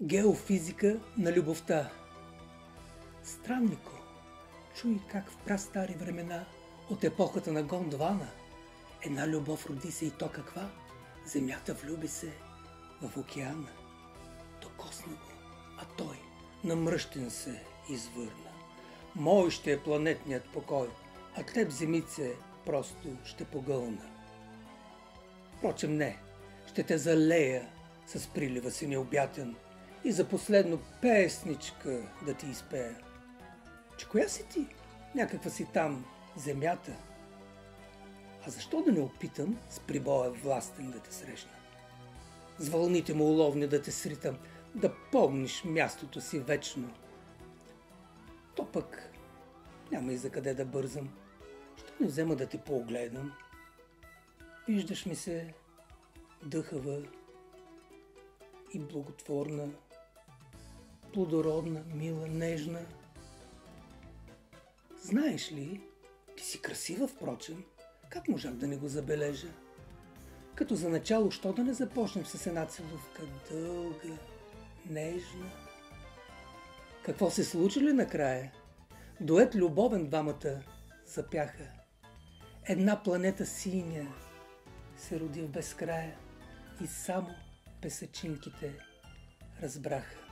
Геофизика на любовта. Страннико, чуй как в прастари времена, от епохата на Гондвана, една любов роди се и то каква? Земята влюби се в океана. Докосна го, а той намръщен се извърна. Мой ще е планетният покой, а теб, земице, просто ще погълна. Впрочем не, ще те залея с прилива си необятен и за последно песничка да ти изпея. Че коя си ти? Някаква си там земята. А защо да не опитам с прибоя властен да те срещна? С вълните му уловни да те сритам, да помниш мястото си вечно. То пък няма и за къде да бързам. Ще не взема да те поогледам. Виждаш ми се дъхава и благотворна, плодородна, мила, нежна. Знаеш ли, ти си красива, впрочем, как можах да не го забележа? Като за начало, що да не започнем с една целувка дълга, нежна? Какво се случи ли накрая? Дует любовен двамата запяха. Една планета синя се роди в безкрая и само песъчинките разбраха.